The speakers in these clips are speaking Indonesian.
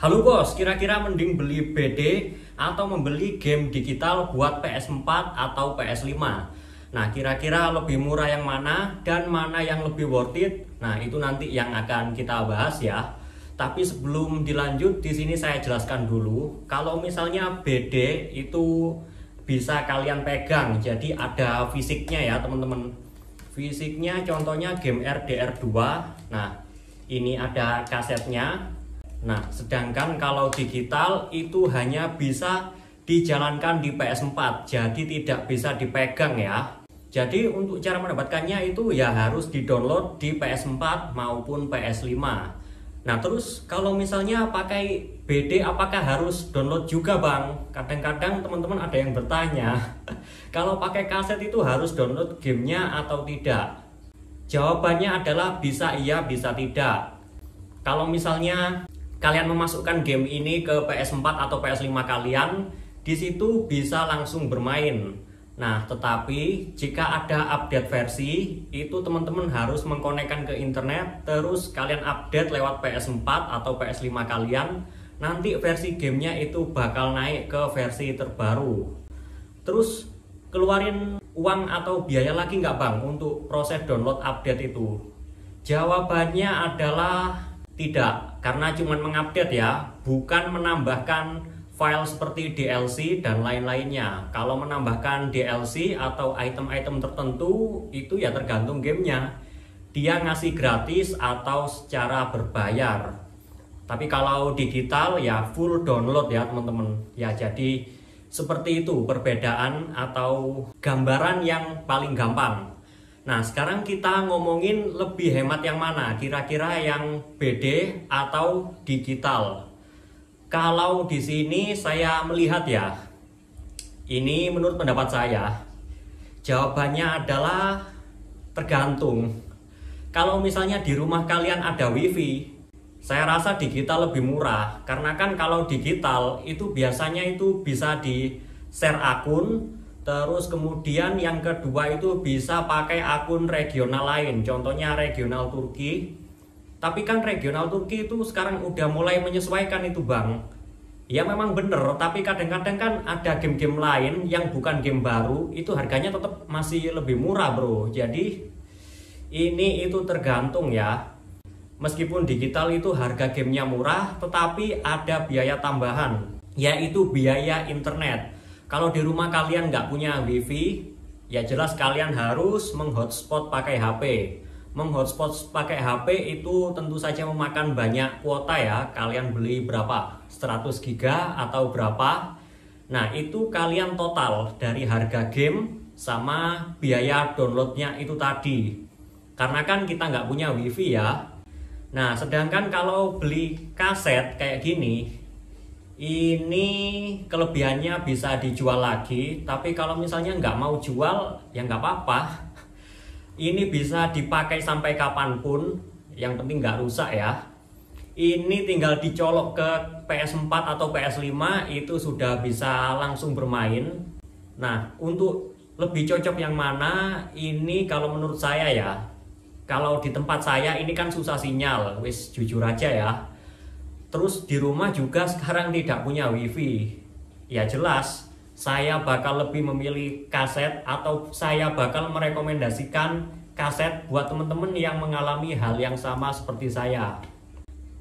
Halo bos, kira-kira mending beli BD atau membeli game digital buat PS4 atau PS5? Nah, kira-kira lebih murah yang mana dan mana yang lebih worth it? Nah, itu nanti yang akan kita bahas ya. Tapi sebelum dilanjut, di sini saya jelaskan dulu. Kalau misalnya BD itu bisa kalian pegang, jadi ada fisiknya ya teman-teman. Fisiknya contohnya game RDR2. Nah, ini ada kasetnya. Nah, sedangkan kalau digital itu hanya bisa dijalankan di PS4, jadi tidak bisa dipegang ya. Jadi untuk cara mendapatkannya itu ya harus di-download di PS4 maupun PS5. Nah, terus kalau misalnya pakai BD apakah harus download juga, Bang? Kadang-kadang teman-teman ada yang bertanya, kalau pakai kaset itu harus download gamenya atau tidak? Jawabannya adalah bisa iya, bisa tidak. Kalau misalnya kalian memasukkan game ini ke PS4 atau PS5 kalian, di situ bisa langsung bermain. Nah, tetapi jika ada update versi, itu teman-teman harus mengkonekkan ke internet, terus kalian update lewat PS4 atau PS5 kalian, nanti versi gamenya itu bakal naik ke versi terbaru. Terus keluarin uang atau biaya lagi nggak Bang untuk proses download update itu? Jawabannya adalah tidak, karena cuma mengupdate ya, bukan menambahkan file seperti DLC dan lain-lainnya. Kalau menambahkan DLC atau item-item tertentu, itu ya tergantung gamenya. Dia ngasih gratis atau secara berbayar. Tapi kalau digital ya full download ya teman-teman. Ya jadi seperti itu perbedaan atau gambaran yang paling gampang. Nah, sekarang kita ngomongin lebih hemat yang mana? Kira-kira yang BD atau digital? Kalau di sini saya melihat ya, ini menurut pendapat saya, jawabannya adalah tergantung. Kalau misalnya di rumah kalian ada WiFi, saya rasa digital lebih murah. Karena kan kalau digital itu biasanya itu bisa di share akun. Terus kemudian yang kedua itu bisa pakai akun regional lain, contohnya regional Turki. Tapi kan regional Turki itu sekarang udah mulai menyesuaikan itu Bang. Ya memang bener, tapi kadang-kadang kan ada game-game lain yang bukan game baru, itu harganya tetap masih lebih murah bro. Jadi ini itu tergantung ya. Meskipun digital itu harga gamenya murah, tetapi ada biaya tambahan, yaitu biaya internet. Kalau di rumah kalian nggak punya WiFi, ya jelas kalian harus menghotspot pakai HP. Menghotspot pakai HP itu tentu saja memakan banyak kuota ya. Kalian beli berapa? 100 GB atau berapa? Nah, itu kalian total dari harga game sama biaya downloadnya itu tadi. Karena kan kita nggak punya WiFi ya. Nah, sedangkan kalau beli kaset kayak gini, ini kelebihannya bisa dijual lagi, tapi kalau misalnya nggak mau jual ya nggak apa-apa. Ini bisa dipakai sampai kapanpun, yang penting nggak rusak ya. Ini tinggal dicolok ke PS4 atau PS5 itu sudah bisa langsung bermain. Nah, untuk lebih cocok yang mana? Ini kalau menurut saya ya, kalau di tempat saya ini kan susah sinyal, wis jujur aja ya. Terus di rumah juga sekarang tidak punya WiFi. Ya jelas, saya bakal lebih memilih kaset atau saya bakal merekomendasikan kaset buat teman-teman yang mengalami hal yang sama seperti saya.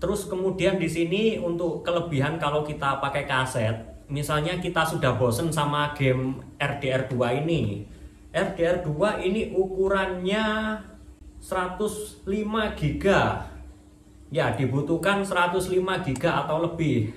Terus kemudian di sini untuk kelebihan kalau kita pakai kaset, misalnya kita sudah bosen sama game RDR2 ini. RDR2 ini ukurannya 105 GB. Ya dibutuhkan 105 GB atau lebih.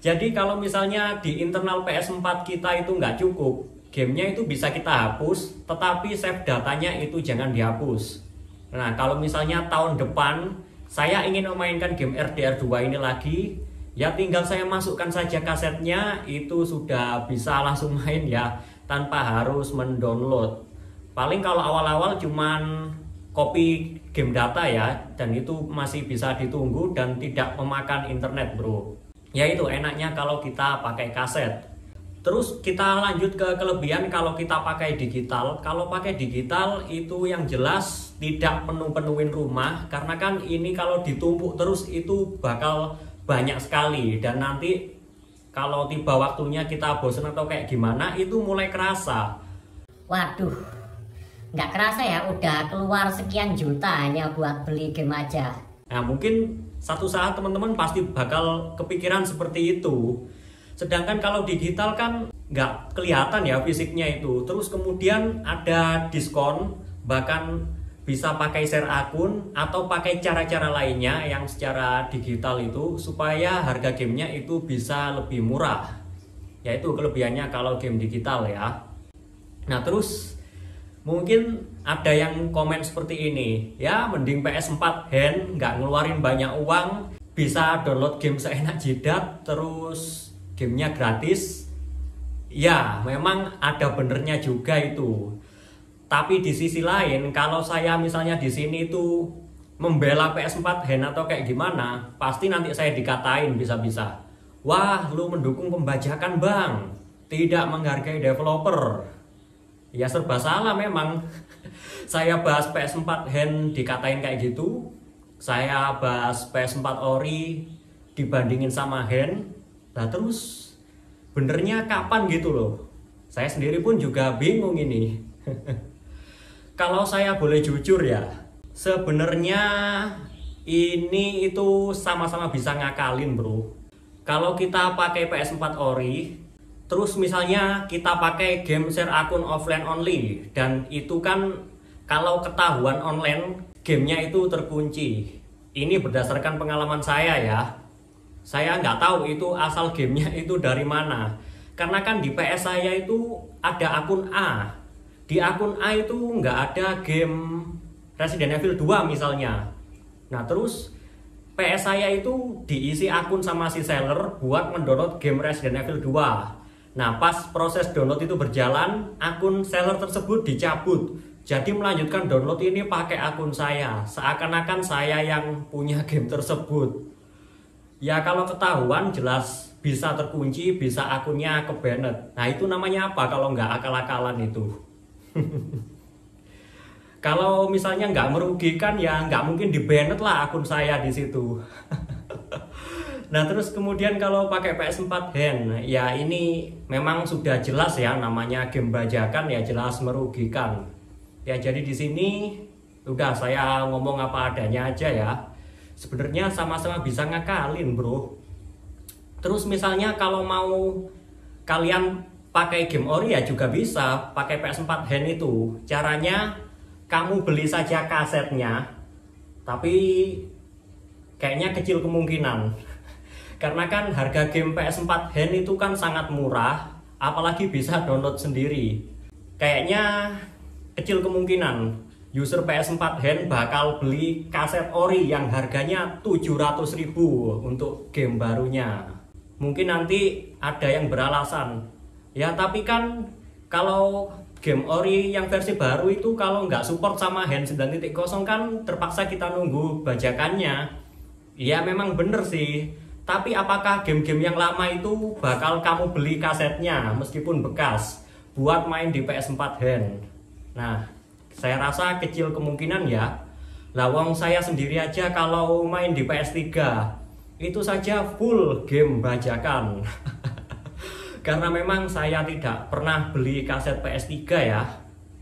Jadi kalau misalnya di internal PS4 kita itu nggak cukup, gamenya itu bisa kita hapus, tetapi save datanya itu jangan dihapus. Nah, kalau misalnya tahun depan saya ingin memainkan game RDR2 ini lagi, ya tinggal saya masukkan saja kasetnya, itu sudah bisa langsung main ya, tanpa harus mendownload. Paling kalau awal-awal cuman copy game data ya, dan itu masih bisa ditunggu dan tidak memakan internet bro. Ya itu enaknya kalau kita pakai kaset. Terus kita lanjut ke kelebihan kalau kita pakai digital. Kalau pakai digital itu yang jelas tidak penuh-penuhin rumah, karena kan ini kalau ditumpuk terus itu bakal banyak sekali, dan nanti kalau tiba waktunya kita bosen atau kayak gimana itu mulai kerasa. Waduh, nggak kerasa ya udah keluar sekian juta hanya buat beli game aja. Nah mungkin satu saat teman-teman pasti bakal kepikiran seperti itu. Sedangkan kalau digital kan nggak kelihatan ya fisiknya itu. Terus kemudian ada diskon, bahkan bisa pakai share akun atau pakai cara-cara lainnya yang secara digital itu supaya harga gamenya itu bisa lebih murah. Yaitu kelebihannya kalau game digital ya. Nah terus mungkin ada yang komen seperti ini, ya mending PS4 hand, nggak ngeluarin banyak uang, bisa download game seenak jidat, terus gamenya gratis. Ya memang ada benernya juga itu. Tapi di sisi lain, kalau saya misalnya di sini itu membela PS4 hand atau kayak gimana, pasti nanti saya dikatain bisa-bisa, wah lu mendukung pembajakan bang, tidak menghargai developer. Ya serba salah memang. Saya bahas PS4 hand dikatain kayak gitu, saya bahas PS4 ori dibandingin sama hand. Nah terus benernya kapan gitu loh? Saya sendiri pun juga bingung ini. Kalau saya boleh jujur ya, sebenarnya ini itu sama-sama bisa ngakalin bro. Kalau kita pakai PS4 ori, terus misalnya kita pakai game share akun offline only, dan itu kan kalau ketahuan online gamenya itu terkunci. Ini berdasarkan pengalaman saya ya. Saya nggak tahu itu asal gamenya itu dari mana. Karena kan di PS saya itu ada akun A. Di akun A itu nggak ada game Resident Evil 2 misalnya. Nah terus PS saya itu diisi akun sama si seller buat mendownload game Resident Evil 2. Nah pas proses download itu berjalan, akun seller tersebut dicabut. Jadi melanjutkan download ini pakai akun saya, seakan-akan saya yang punya game tersebut. Ya kalau ketahuan jelas bisa terkunci, bisa akunnya kebanet. Nah itu namanya apa kalau nggak akal-akalan itu? Kalau misalnya nggak merugikan ya nggak mungkin di-banned lah akun saya di situ. Nah terus kemudian kalau pakai PS4 hand, ya ini memang sudah jelas ya namanya game bajakan, ya jelas merugikan. Ya jadi di sini udah saya ngomong apa adanya aja ya. Sebenarnya sama-sama bisa ngakalin bro. Terus misalnya kalau mau kalian pakai game ori ya juga bisa pakai PS4 hand itu. Caranya kamu beli saja kasetnya, tapi kayaknya kecil kemungkinan. Karena kan harga game PS4 hand itu kan sangat murah, apalagi bisa download sendiri. Kayaknya kecil kemungkinan user PS4 hand bakal beli kaset ori yang harganya 700.000 untuk game barunya. Mungkin nanti ada yang beralasan, ya tapi kan kalau game ori yang versi baru itu kalau nggak support sama hand 9.0 kan terpaksa kita nunggu bajakannya. Ya memang bener sih, tapi apakah game-game yang lama itu bakal kamu beli kasetnya meskipun bekas buat main di PS4 hand? Nah saya rasa kecil kemungkinan ya. Lawang saya sendiri aja kalau main di PS3 itu saja full game bajakan. Karena memang saya tidak pernah beli kaset PS3 ya.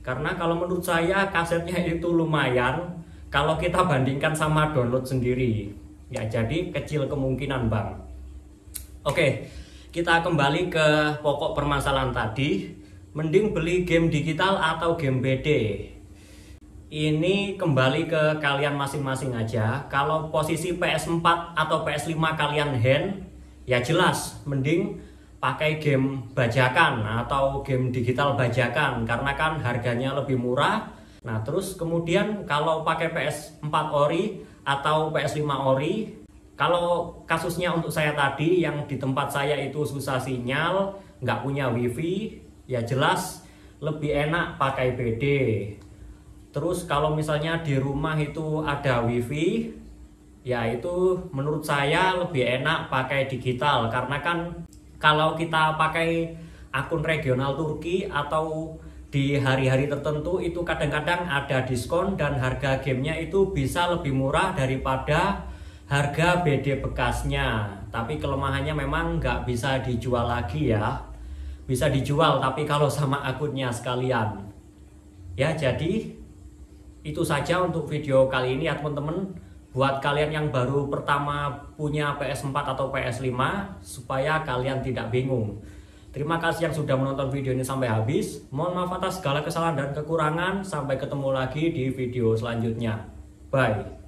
Karena kalau menurut saya kasetnya itu lumayan kalau kita bandingkan sama download sendiri. Ya jadi kecil kemungkinan bang. Oke, kita kembali ke pokok permasalahan tadi. Mending beli game digital atau game BD? Ini kembali ke kalian masing-masing aja. Kalau posisi PS4 atau PS5 kalian hand, ya jelas mending pakai game bajakan atau game digital bajakan karena kan harganya lebih murah. Nah terus kemudian kalau pakai PS4 ori atau PS5 ori, kalau kasusnya untuk saya tadi yang di tempat saya itu susah sinyal, nggak punya wifi, ya jelas lebih enak pakai BD. Terus kalau misalnya di rumah itu ada wifi, ya itu menurut saya lebih enak pakai digital. Karena kan kalau kita pakai akun regional Turki atau di hari-hari tertentu itu kadang-kadang ada diskon dan harga gamenya itu bisa lebih murah daripada harga BD bekasnya, tapi kelemahannya memang nggak bisa dijual lagi ya. Bisa dijual tapi kalau sama akunnya sekalian. Ya, jadi itu saja untuk video kali ini ya teman-teman. Buat kalian yang baru pertama punya PS4 atau PS5, supaya kalian tidak bingung. Terima kasih yang sudah menonton video ini sampai habis. Mohon maaf atas segala kesalahan dan kekurangan. Sampai ketemu lagi di video selanjutnya. Bye.